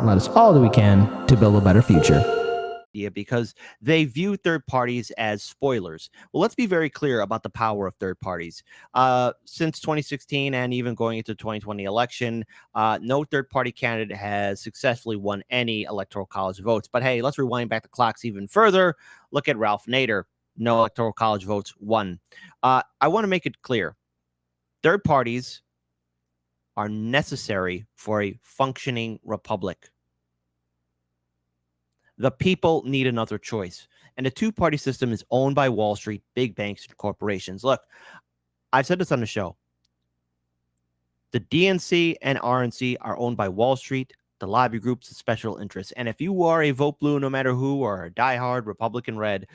and let us all do we can to build a better future. Because they view third parties as spoilers. Well, let's be very clear about the power of third parties. Since 2016 and even going into the 2020 election, no third party candidate has successfully won any electoral college votes. But hey, let's rewind back the clocks even further. Look at Ralph Nader. No electoral college votes won. I want to make it clear. Third parties are necessary for a functioning republic. The people need another choice. And the two-party system is owned by Wall Street, big banks, and corporations. Look, I've said this on the show. The DNC and RNC are owned by Wall Street, the lobby groups, the special interests. And if you are a vote blue, no matter who, or a diehard Republican red,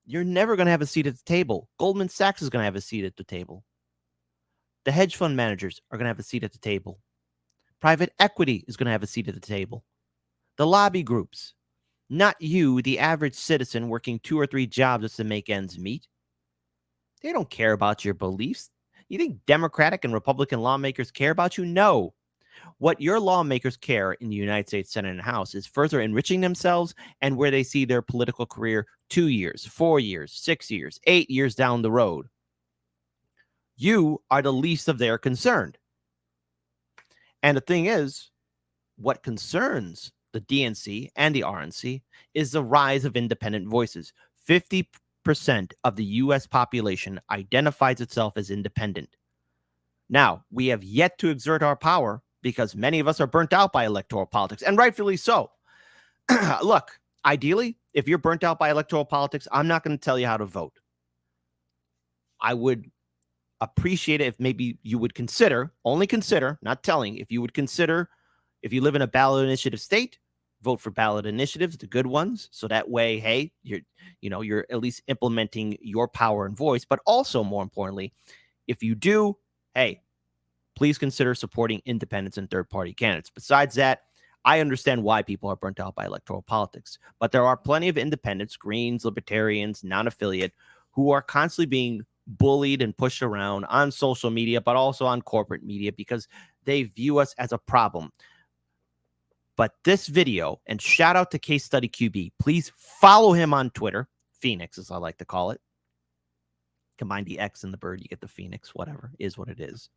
you're never going to have a seat at the table. Goldman Sachs is going to have a seat at the table. The hedge fund managers are going to have a seat at the table. Private equity is going to have a seat at the table. The lobby groups. Not you, the average citizen working 2 or 3 jobs just to make ends meet. They don't care about your beliefs. You think Democratic and Republican lawmakers care about you? No. What your lawmakers care in the United States Senate and House is further enriching themselves and where they see their political career 2 years, 4 years, 6 years, 8 years down the road. You are the least of their concern. And the thing is, what concerns the DNC and the RNC is the rise of independent voices. 50% of the U.S. population identifies itself as independent. Now, we have yet to exert our power because many of us are burnt out by electoral politics, and rightfully so. Look, ideally, if you're burnt out by electoral politics, I'm not going to tell you how to vote. I would appreciate it if maybe you would consider, only consider, not telling, if you would consider, if you live in a ballot initiative state, vote for ballot initiatives, the good ones. So that way, hey, you're at least implementing your power and voice. But also, more importantly, if you do, hey, please consider supporting independents and third-party candidates. Besides that, I understand why people are burnt out by electoral politics. But there are plenty of independents, Greens, Libertarians, non-affiliate, who are constantly being bullied and pushed around on social media, but also on corporate media because they view us as a problem. But this video, and shout out to Case Study QB, please follow him on Twitter, Phoenix as I like to call it. Combine the X and the bird, you get the Phoenix, whatever, is what it is.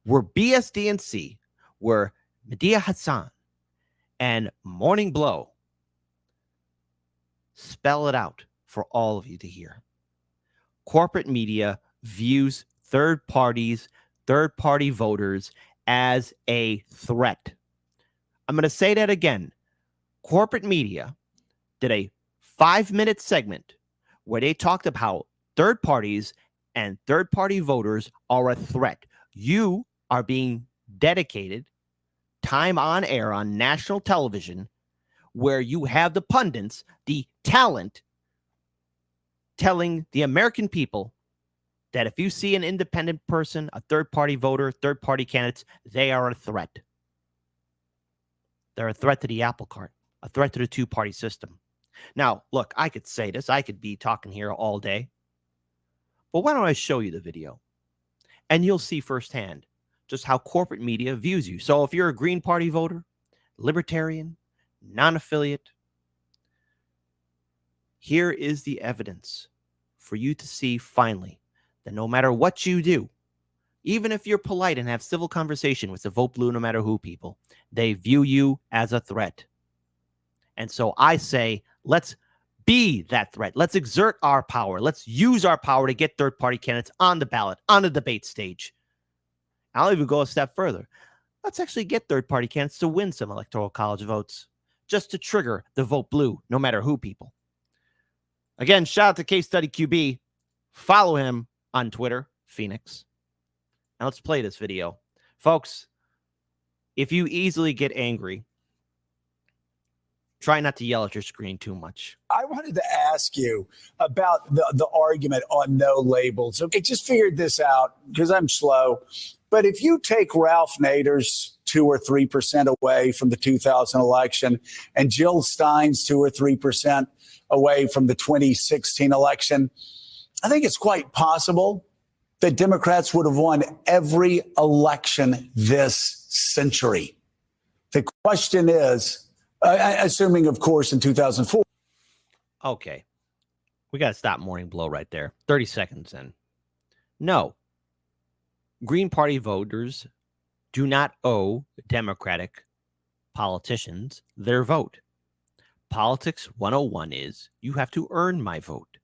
Where BSDNC, where Medea Hassan and Morning Blow spell it out for all of you to hear. Corporate media views third parties, third-party voters as a threat. I'm going to say that again. Corporate media did a 5-minute segment where they talked about how third parties and third-party voters are a threat. You are being dedicated time on air on national television where you have the pundits, the talent, telling the American people that if you see an independent person, a third-party voter, third-party candidates, they are a threat. They're a threat to the apple cart, a threat to the two-party system. Now, look, I could say this. I could be talking here all day. But why don't I show you the video? And you'll see firsthand just how corporate media views you. So if you're a Green Party voter, libertarian, non-affiliate, here is the evidence for you to see finally that no matter what you do, even if you're polite and have civil conversation with the vote blue no matter who people, they view you as a threat. And so I say, let's be that threat. Let's exert our power. Let's use our power to get third-party candidates on the ballot, on the debate stage. I'll even go a step further. Let's actually get third-party candidates to win some electoral college votes just to trigger the vote blue no matter who people. Again, shout out to Case Study QB. Follow him on Twitter, Phoenix. Now let's play this video. Folks, if you easily get angry, try not to yell at your screen too much. I wanted to ask you about the argument on no labels. Okay, just figured this out because I'm slow. But if you take Ralph Nader's 2 or 3% away from the 2000 election and Jill Stein's 2 or 3% away from the 2016 election, I think it's quite possible that Democrats would have won every election this century. The question is, assuming, of course, in 2004. Okay. We got to stop Morning Blow right there. 30 seconds in. No. Green Party voters do not owe Democratic politicians their vote. Politics 101 is you have to earn my vote.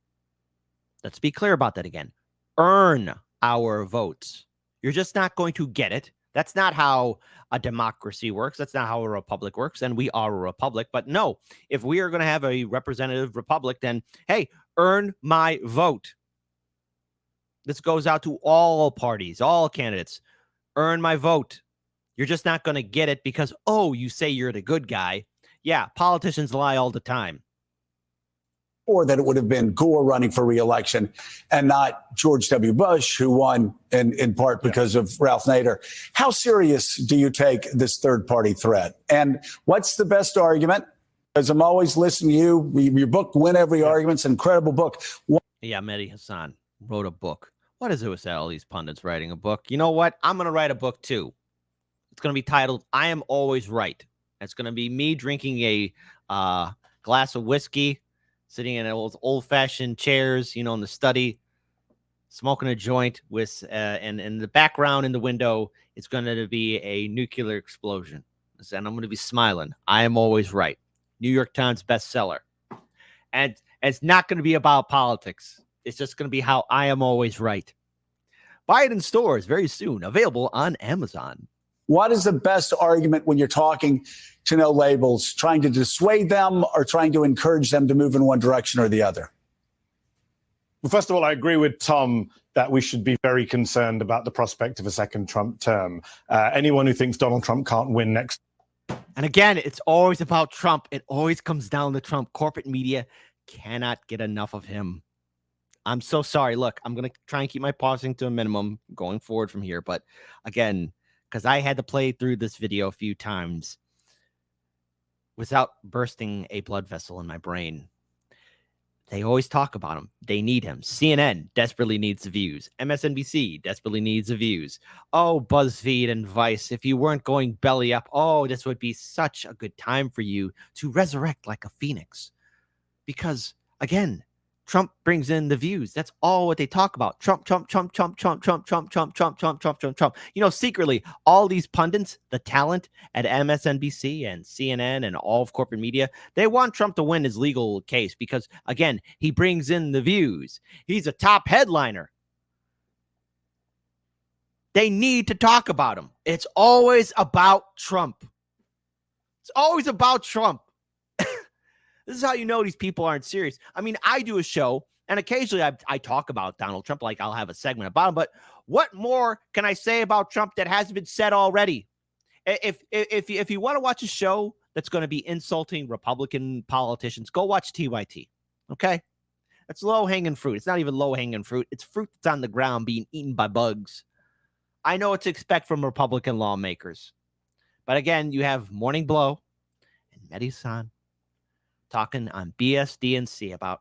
Let's be clear about that again. Earn our votes. You're just not going to get it. That's not how a democracy works. That's not how a republic works. And we are a republic. But no, if we are going to have a representative republic, then, hey, earn my vote. This goes out to all parties, all candidates. Earn my vote. You're just not going to get it because, oh, you say you're the good guy. Yeah, politicians lie all the time. Or that it would have been Gore running for re-election and not George W. Bush, who won in part because of Ralph Nader. How serious do you take this third-party threat? And what's the best argument? Because I'm always listening to you. Your book, Win Every Argument, is an incredible book. Yeah, Mehdi Hassan wrote a book. What is it with all these pundits writing a book? You know what? I'm going to write a book, too. It's going to be titled, I Am Always Right. It's going to be me drinking a glass of whiskey, sitting in old-fashioned chairs, in the study, smoking a joint with, and in the background in the window, it's going to be a nuclear explosion. And I'm going to be smiling. I am always right. New York Times bestseller. And it's not going to be about politics. It's just going to be how I am always right. Buy it in stores very soon. Available on Amazon. What is the best argument when you're talking to no labels, trying to dissuade them or trying to encourage them to move in one direction or the other? Well, first of all, I agree with Tom that we should be very concerned about the prospect of a second Trump term. Anyone who thinks Donald Trump can't win next. And again, it's always about Trump. It always comes down to Trump. Corporate media cannot get enough of him. I'm so sorry. Look, I'm going to try and keep my pausing to a minimum going forward from here. But again, because I had to play through this video a few times without bursting a blood vessel in my brain. They always talk about him. They need him. CNN desperately needs the views. MSNBC desperately needs the views. Oh, BuzzFeed and Vice, if you weren't going belly up, oh, this would be such a good time for you to resurrect like a phoenix. Because, again, Trump brings in the views. That's all what they talk about. Trump, Trump, Trump, Trump, Trump, Trump, Trump, Trump, Trump, Trump, Trump, Trump, Trump. Secretly, all these pundits, the talent at MSNBC and CNN and all of corporate media, they want Trump to win his legal case because, again, he brings in the views. He's a top headliner. They need to talk about him. It's always about Trump. It's always about Trump. This is how you know these people aren't serious. I mean, I do a show, and occasionally I talk about Donald Trump, like I'll have a segment about him, but what more can I say about Trump that hasn't been said already? If you want to watch a show that's going to be insulting Republican politicians, go watch TYT, okay? That's low-hanging fruit. It's not even low-hanging fruit. It's fruit that's on the ground being eaten by bugs. I know what to expect from Republican lawmakers. But again, you have Morning Blow and Mehdi Hassan talking on BSDNC about,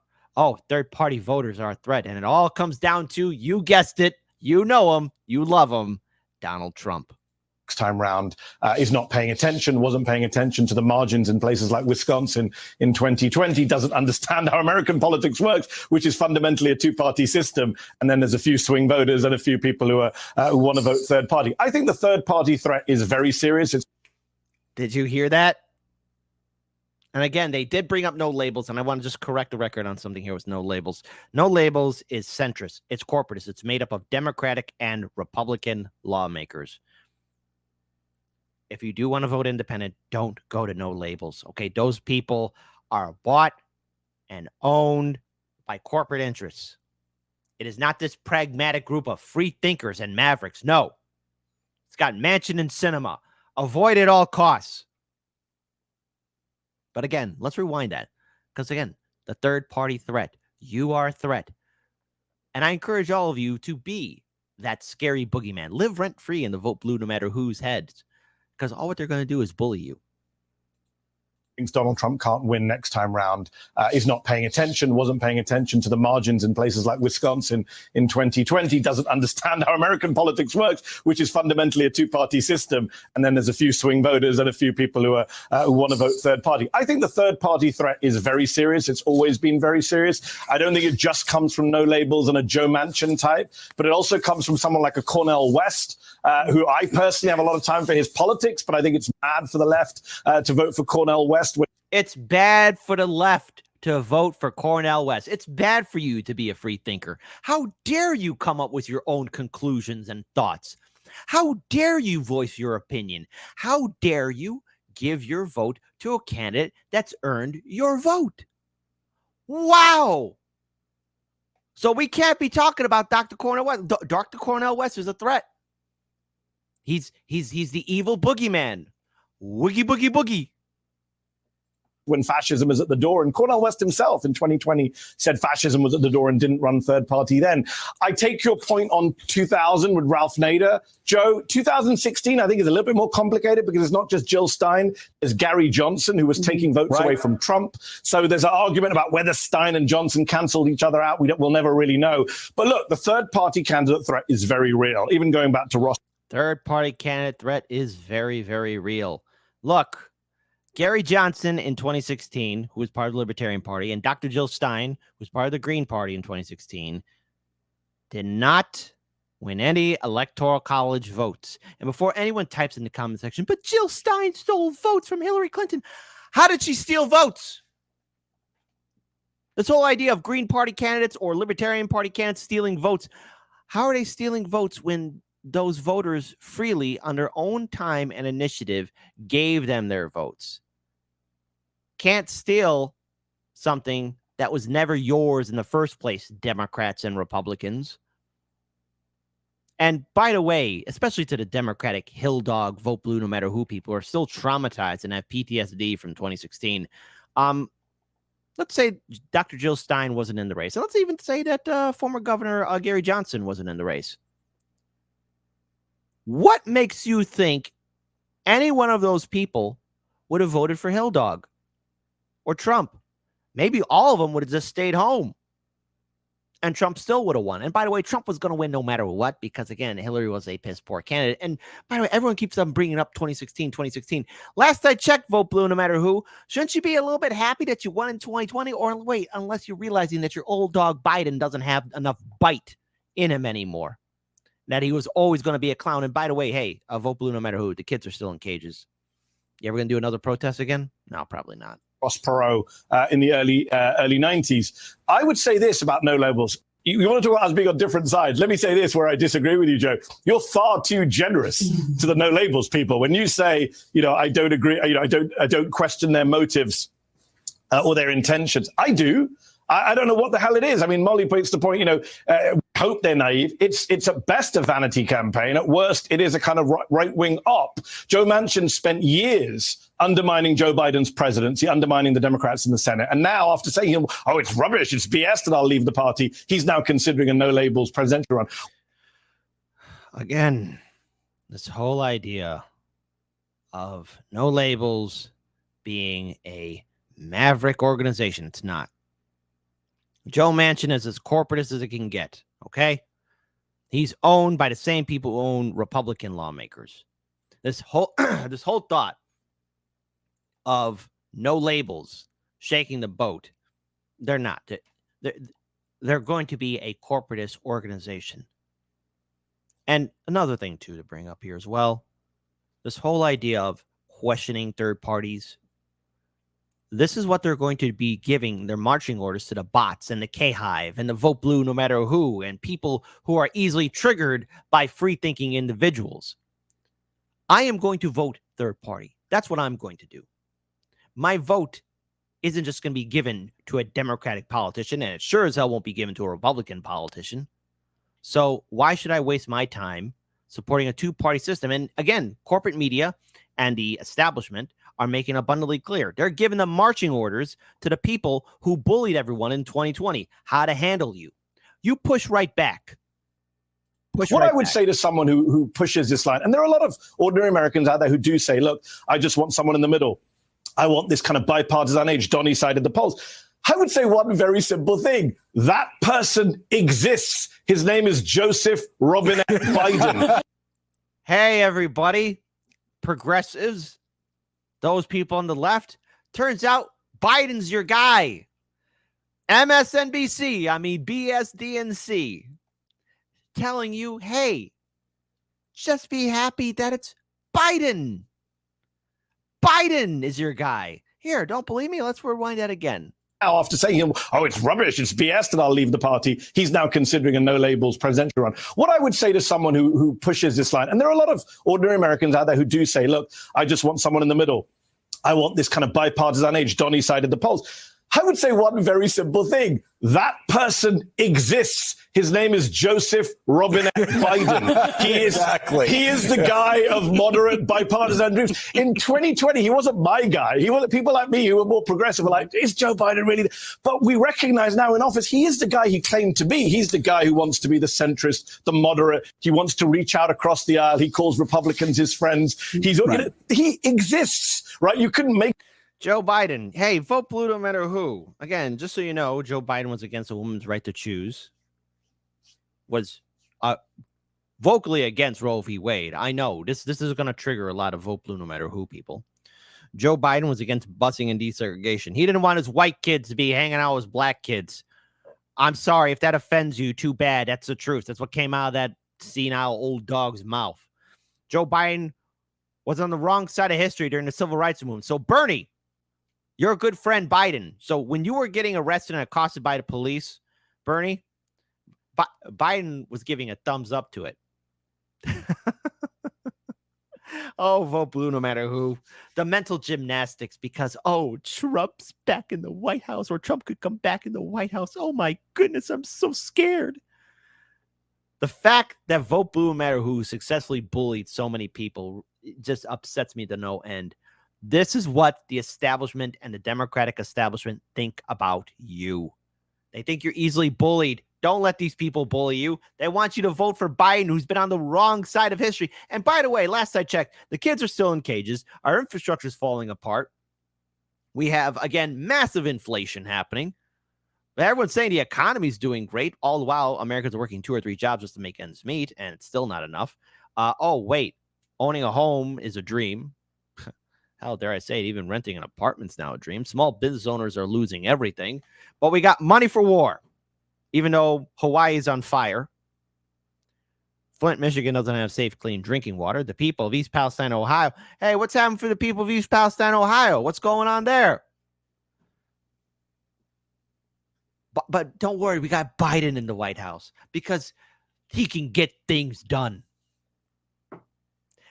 third-party voters are a threat. And it all comes down to, you guessed it, you know him, you love him, Donald Trump. Next time round is not paying attention, wasn't paying attention to the margins in places like Wisconsin in 2020, doesn't understand how American politics works, which is fundamentally a two-party system. And then there's a few swing voters and a few people who want to vote third party. I think the third-party threat is very serious. Did you hear that? And again, they did bring up no labels, and I want to just correct the record on something here with no labels. No labels is centrist. It's corporatist. It's made up of Democratic and Republican lawmakers. If you do want to vote independent, don't go to no labels. Okay, those people are bought and owned by corporate interests. It is not this pragmatic group of free thinkers and mavericks. No. It's got Mansion and Cinema. Avoid at all costs. But again, let's rewind that. Because again, the third-party threat. You are a threat. And I encourage all of you to be that scary boogeyman. Live rent-free in the vote blue no matter whose heads. Because all what they're going to do is bully you. thinks Donald Trump can't win next time round is not paying attention, wasn't paying attention to the margins in places like Wisconsin in 2020, doesn't understand how American politics works, which is fundamentally a two-party system. And then there's a few swing voters and a few people who want to vote third party. I think the third party threat is very serious. It's always been very serious. I don't think it just comes from no labels and a Joe Manchin type, but it also comes from someone like a Cornel West, who I personally have a lot of time for his politics, but I think it's bad for the left to vote for Cornel West. It's bad for the left to vote for Cornel West. It's bad for you to be a free thinker. How dare you come up with your own conclusions and thoughts? How dare you voice your opinion? How dare you give your vote to a candidate that's earned your vote? Wow. So we can't be talking about Dr. Cornel West. Dr. Cornel West is a threat. He's the evil boogeyman. Woogie boogie boogie. When fascism is at the door. And Cornel West himself in 2020 said fascism was at the door and didn't run third party then. I take your point on 2000 with Ralph Nader. Joe, 2016, I think is a little bit more complicated because it's not just Jill Stein. There's Gary Johnson, who was taking votes away from Trump. So there's an argument about whether Stein and Johnson canceled each other out. We'll never really know. But look, the third party candidate threat is very real. Even going back to Ross. Third party candidate threat is very, very real. Look, Gary Johnson in 2016, who was part of the Libertarian Party, and Dr. Jill Stein, who was part of the Green Party in 2016, did not win any electoral college votes. And before anyone types in the comment section, but Jill Stein stole votes from Hillary Clinton. How did she steal votes? This whole idea of Green Party candidates or Libertarian Party candidates stealing votes, how are they stealing votes when those voters freely, on their own time and initiative, gave them their votes? Can't steal something that was never yours in the first place, Democrats and Republicans. And by the way, especially to the Democratic hill dog, vote blue no matter who people are still traumatized and have PTSD from 2016. Let's say Dr. Jill Stein wasn't in the race. And let's even say that former Governor Gary Johnson wasn't in the race. What makes you think any one of those people would have voted for Hill Dog or Trump? Maybe all of them would have just stayed home and Trump still would have won. And by the way, Trump was going to win no matter what, because again, Hillary was a piss poor candidate. And by the way, everyone keeps on bringing up 2016. Last I checked, vote blue no matter who. Shouldn't you be a little bit happy that you won in 2020? Or wait, unless you're realizing that your old dog Biden doesn't have enough bite in him anymore, that he was always going to be a clown. And by the way, hey, vote blue no matter who. The kids are still in cages. You ever going to do another protest again? No, probably not. Ross Perot in the early 90s. I would say this about no labels. You want to talk about us being on different sides. Let me say this where I disagree with you, Joe. You're far too generous to the no labels people. When you say, I don't agree, I don't question their motives or their intentions. I do. I don't know what the hell it is. I mean, Molly puts the point, hope they're naive. It's at best a vanity campaign. At worst, it is a kind of right-wing op. Joe Manchin spent years undermining Joe Biden's presidency, undermining the Democrats in the Senate. And now, after saying, oh, it's rubbish, it's BS, and I'll leave the party, he's now considering a no-labels presidential run. Again, this whole idea of no labels being a maverick organization, it's not. Joe Manchin is as corporatist as it can get, okay? He's owned by the same people who own Republican lawmakers. This whole thought of no labels shaking the boat, they're not. They're going to be a corporatist organization. And another thing, too, to bring up here as well, this whole idea of questioning third parties, this is what they're going to be giving their marching orders to the bots and the K-Hive and the vote blue no matter who, and people who are easily triggered by free-thinking individuals. I am going to vote third party. That's what I'm going to do. My vote isn't just going to be given to a Democratic politician, and it sure as hell won't be given to a Republican politician. So why should I waste my time supporting a two-party system? And again, corporate media and the establishment are making abundantly clear. They're giving the marching orders to the people who bullied everyone in 2020, how to handle you. You push right back. What I would say to someone who pushes this line, and there are a lot of ordinary Americans out there who do say, look, I just want someone in the middle. I want this kind of bipartisan age, Donny side of the polls. I would say one very simple thing. That person exists. His name is Joseph Robinette Biden. Hey, everybody, progressives, those people on the left. Turns out Biden's your guy. MSNBC, I mean BSDNC, telling you, hey, just be happy that it's Biden. Biden is your guy. Here, don't believe me? Let's rewind that again. Now, after saying, oh, it's rubbish, it's BS, and I'll leave the party, he's now considering a no-labels presidential run. What I would say to someone who pushes this line, and there are a lot of ordinary Americans out there who do say, look, I just want someone in the middle. I want this kind of bipartisan age, Donny side of the polls. I would say one very simple thing. That person exists. His name is Joseph Robinette Biden. He is the guy of moderate bipartisan dreams. In 2020, he wasn't my guy. He wasn't. People like me who were more progressive were like, is Joe Biden really? But we recognize now in office, he is the guy he claimed to be. He's the guy who wants to be the centrist, the moderate. He wants to reach out across the aisle. He calls Republicans his friends. He exists, right? You couldn't make Joe Biden. Hey, vote blue no matter who. Again, just so you know, Joe Biden was against a woman's right to choose. Was vocally against Roe v. Wade. I know this is going to trigger a lot of vote blue no matter who people. Joe Biden was against busing and desegregation. He didn't want his white kids to be hanging out with black kids. I'm sorry if that offends you. Too bad. That's the truth. That's what came out of that senile old dog's mouth. Joe Biden was on the wrong side of history during the civil rights movement. So Bernie, you're a good friend, Biden. So when you were getting arrested and accosted by the police, Bernie, Biden was giving a thumbs up to it. Oh, vote blue no matter who. The mental gymnastics because, oh, Trump's back in the White House, or Trump could come back in the White House. Oh, my goodness, I'm so scared. The fact that vote blue no matter who successfully bullied so many people just upsets me to no end. This is what the establishment and the Democratic establishment think about you. They think you're easily bullied. Don't let these people bully you. They want you to vote for Biden, who's been on the wrong side of history. And by the way, last I checked, the kids are still in cages. Our infrastructure is falling apart. We have, again, massive inflation happening. Everyone's saying the economy is doing great, all the while Americans are working 2 or 3 jobs just to make ends meet, and it's still not enough. Oh, wait, owning a home is a dream. Hell, dare I say it, even renting an apartment's now a dream. Small business owners are losing everything. But we got money for war, even though Hawaii is on fire. Flint, Michigan doesn't have safe, clean drinking water. The people of East Palestine, Ohio. Hey, what's happening for the people of East Palestine, Ohio? What's going on there? But don't worry, we got Biden in the White House because he can get things done.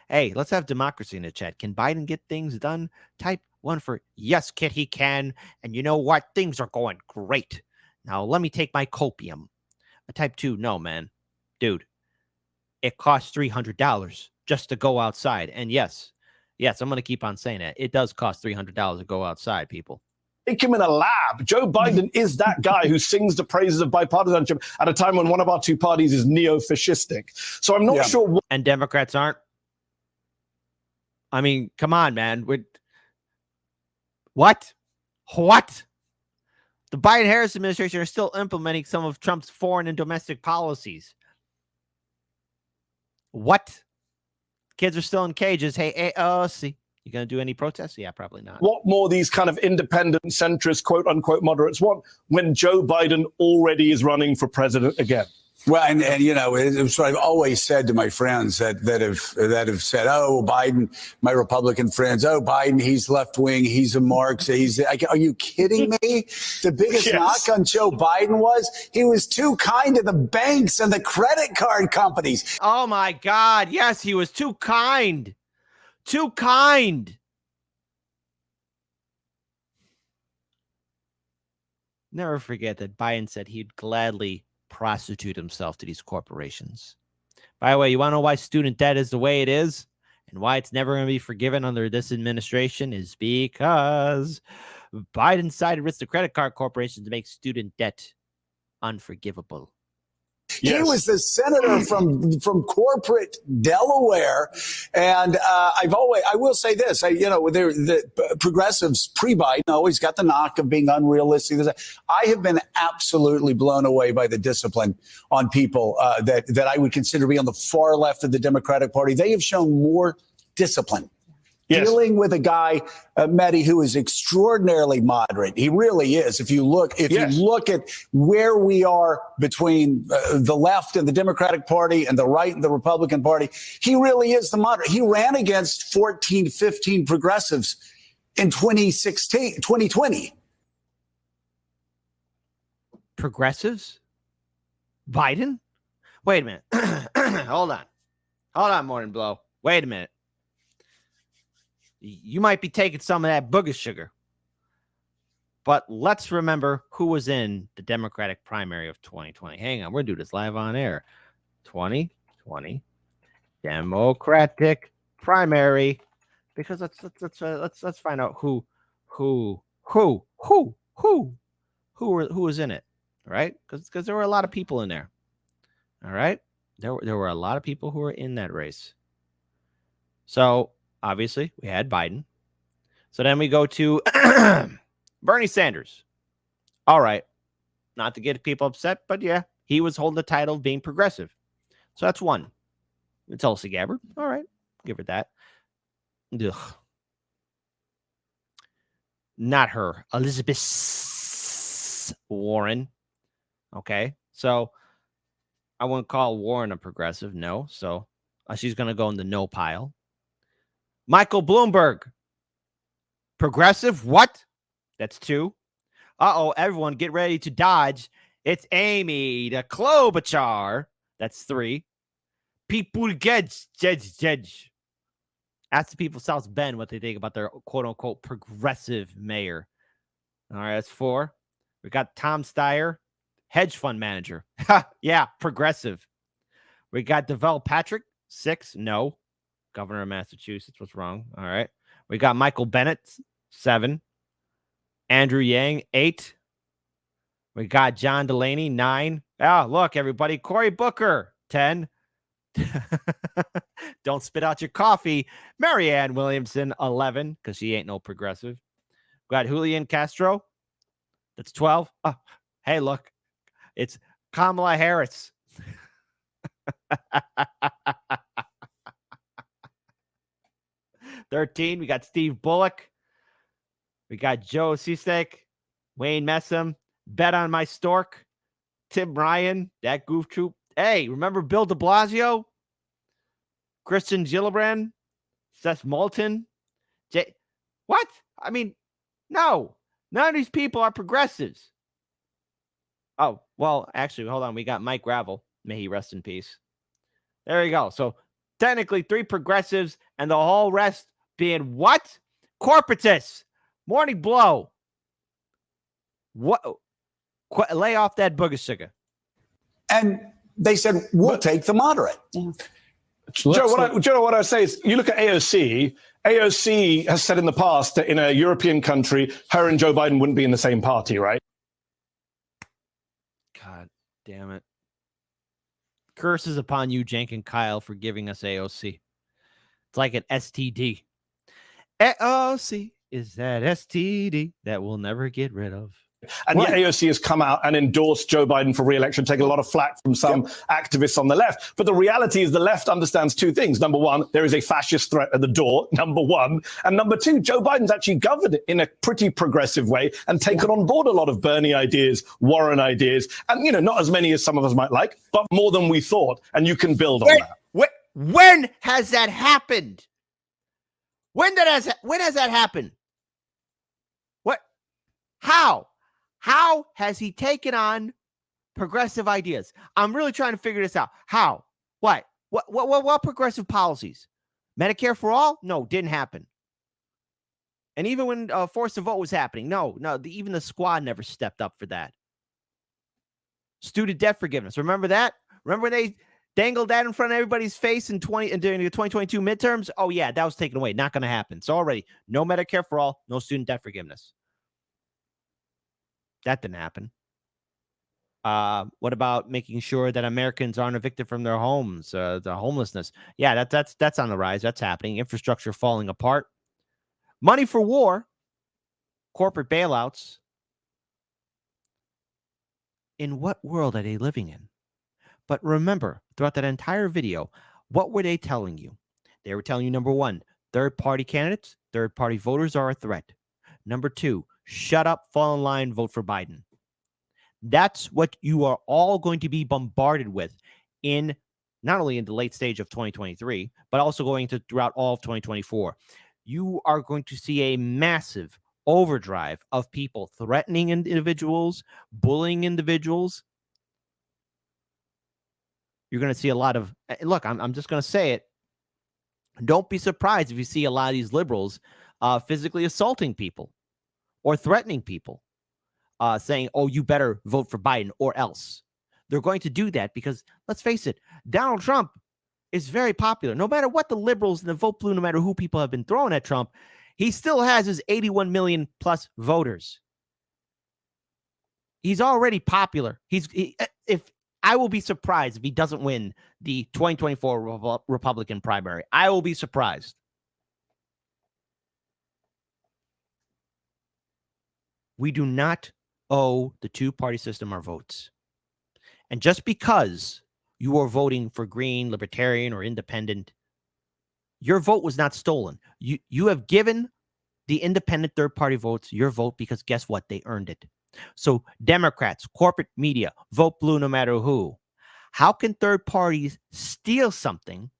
Hey, let's have democracy in the chat. Can Biden get things done? Type 1 for yes, kid, he can. And you know what? Things are going great. Now, let me take my copium. Type 2, no, man. Dude, it costs $300 just to go outside. And yes, I'm going to keep on saying that. It does cost $300 to go outside, people. Make him in a lab. Joe Biden is that guy who sings the praises of bipartisanship at a time when one of our two parties is neo-fascistic. So I'm not sure. And Democrats aren't. I mean, come on, man. What? The Biden-Harris administration are still implementing some of Trump's foreign and domestic policies. What? Kids are still in cages. Hey, see. You going to do any protests? Yeah, probably not. What more these kind of independent, centrist, quote-unquote moderates want when Joe Biden already is running for president again? Well, and you know, it's what I've always said to my friends that have said, "Oh, Biden," my Republican friends, "Oh, Biden, he's left wing, he's a Marxist." Are you kidding me? The biggest knock on Joe Biden was he was too kind to the banks and the credit card companies. Oh my God! Yes, he was too kind. Too kind. Never forget that Biden said he'd gladly prostitute himself to these corporations. By the way, you want to know why student debt is the way it is and why it's never going to be forgiven under this administration is because Biden decided to risk the credit card corporations to make student debt unforgivable. He was the senator from corporate Delaware, and I will say this: the progressives pre-Biden always got the knock of being unrealistic. I have been absolutely blown away by the discipline on people that I would consider to be on the far left of the Democratic Party. They have shown more discipline. Yes. Dealing with a guy, Mehdi, who is extraordinarily moderate. He really is. If you look at where we are between the left and the Democratic Party and the right and the Republican Party, he really is the moderate. He ran against 14, 15 progressives in 2020. Progressives? Biden? Wait a minute. Hold on, Morning Blow. Wait a minute. You might be taking some of that booger sugar. But let's remember who was in the Democratic primary of 2020. Hang on, we're going to do this live on air. 2020 Democratic primary. Because let's find out who was in it. All right? Because there were a lot of people in there. All right? There were a lot of people who were in that race. So obviously, we had Biden. So then we go to Bernie Sanders. All right. Not to get people upset, but yeah, he was holding the title of being progressive. So that's one. It's Tulsi Gabbard. All right. Give her that. Ugh. Not her. Elizabeth Warren. Okay. So I wouldn't call Warren a progressive. No. So she's going to go in the no pile. Michael Bloomberg. Progressive? What? That's 2. Uh-oh, everyone get ready to dodge. It's Amy the Klobuchar. That's 3. Pete Buttigieg. Judge. Ask the people of South Bend what they think about their quote-unquote progressive mayor. All right, that's 4. We got Tom Steyer, hedge fund manager. Yeah, progressive. We got Deval Patrick, 6. No. Governor of Massachusetts was wrong. All right. We got Michael Bennett, 7. Andrew Yang, 8. We got John Delaney, 9. Oh, look, everybody. Cory Booker, 10. Don't spit out your coffee. Marianne Williamson, 11, because she ain't no progressive. We got Julian Castro. That's 12. Oh, hey, look. It's Kamala Harris. 13, we got Steve Bullock. We got Joe Sisek, Wayne Messam, Bet on My Stork, Tim Ryan, that goof troop. Hey, remember Bill de Blasio? Kristen Gillibrand, Seth Moulton. What? I mean, no. None of these people are progressives. Oh, well, actually, hold on. We got Mike Gravel. May he rest in peace. There you go. So technically 3 progressives and the whole rest being what? Corporatists. Morning Blow. What? Lay off that booger sugar. And they said, we'll take the moderate. Yeah. Joe, what I say is, you look at AOC. AOC has said in the past that in a European country, her and Joe Biden wouldn't be in the same party, right? God damn it. Curses upon you, Jank and Kyle, for giving us AOC. It's like an STD. AOC is that STD that we'll never get rid of. And yet AOC has come out and endorsed Joe Biden for re-election, taking a lot of flack from some activists on the left. But the reality is the left understands 2 things. Number 1, there is a fascist threat at the door, number 1. And number 2, Joe Biden's actually governed in a pretty progressive way and taken on board a lot of Bernie ideas, Warren ideas, and, not as many as some of us might like, but more than we thought. And you can build on that. When has that happened? When has that happened? What? How? How has he taken on progressive ideas? I'm really trying to figure this out. How? What progressive policies? Medicare for all? No, didn't happen. And even when forced to vote was happening, no, even the squad never stepped up for that. Student debt forgiveness. Remember that? Remember when they dangled that in front of everybody's face during the 2022 midterms? Oh, yeah, that was taken away. Not going to happen. So already, no Medicare for all, no student debt forgiveness. That didn't happen. What about making sure that Americans aren't evicted from their homes? The homelessness. Yeah, that's on the rise. That's happening. Infrastructure falling apart. Money for war. Corporate bailouts. In what world are they living in? But remember, throughout that entire video, what were they telling you? They were telling you, number one, third-party candidates, third-party voters are a threat. Number two, shut up, fall in line, vote for Biden. That's what you are all going to be bombarded with in not only in the late stage of 2023, but also going to throughout all of 2024. You are going to see a massive overdrive of people threatening individuals, bullying individuals. You're going to see a lot of, look, I'm just going to say it. Don't be surprised if you see a lot of these liberals physically assaulting people or threatening people, saying, oh, you better vote for Biden or else. They're going to do that because, let's face it, Donald Trump is very popular. No matter what the liberals and the vote blue, no matter who people have been throwing at Trump, he still has his 81 million plus voters. He's already popular. If I will be surprised if he doesn't win the 2024 Republican primary. I will be surprised. We do not owe the two-party system our votes. And just because you are voting for Green, Libertarian, or Independent, your vote was not stolen. You have given the independent third-party votes your vote because guess what? They earned it. So Democrats, corporate media, vote blue no matter who. How can third parties steal something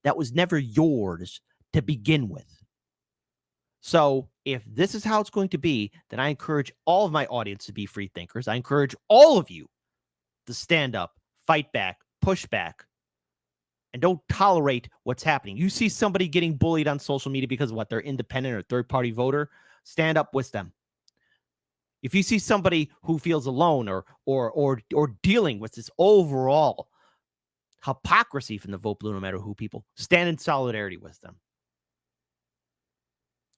that was never yours to begin with? So if this is how it's going to be, then I encourage all of my audience to be free thinkers. I encourage all of you to stand up, fight back, push back, and don't tolerate what's happening. You see somebody getting bullied on social media because of what? They're independent or third-party voter, stand up with them. If you see somebody who feels alone or dealing with this overall hypocrisy from the vote blue no matter who people, stand in solidarity with them.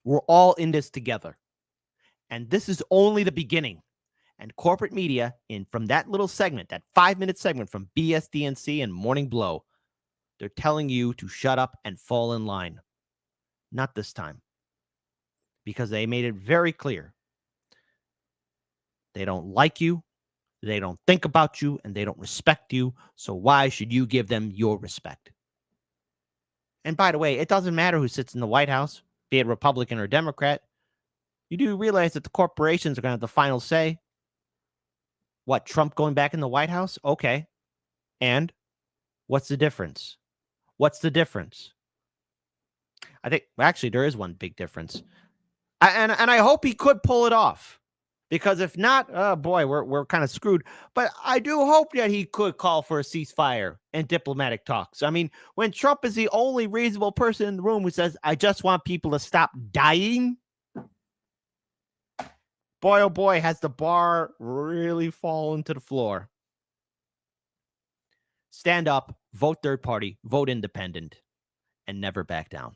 We're all in this together. And this is only the beginning. And corporate media, from that little segment, that 5-minute segment from BSDNC and Morning Blow, they're telling you to shut up and fall in line. Not this time. Because they made it very clear. They don't like you, they don't think about you, and they don't respect you. So why should you give them your respect? And by the way, it doesn't matter who sits in the White House, be it Republican or Democrat. You do realize that the corporations are going to have the final say. What, Trump going back in the White House? Okay. And what's the difference? What's the difference? I think, actually, there is one big difference. And I hope he could pull it off. Because if not, oh boy, we're kind of screwed. But I do hope that he could call for a ceasefire and diplomatic talks. I mean, when Trump is the only reasonable person in the room who says, I just want people to stop dying. Boy, oh boy, has the bar really fallen to the floor. Stand up, vote third party, vote independent, and never back down.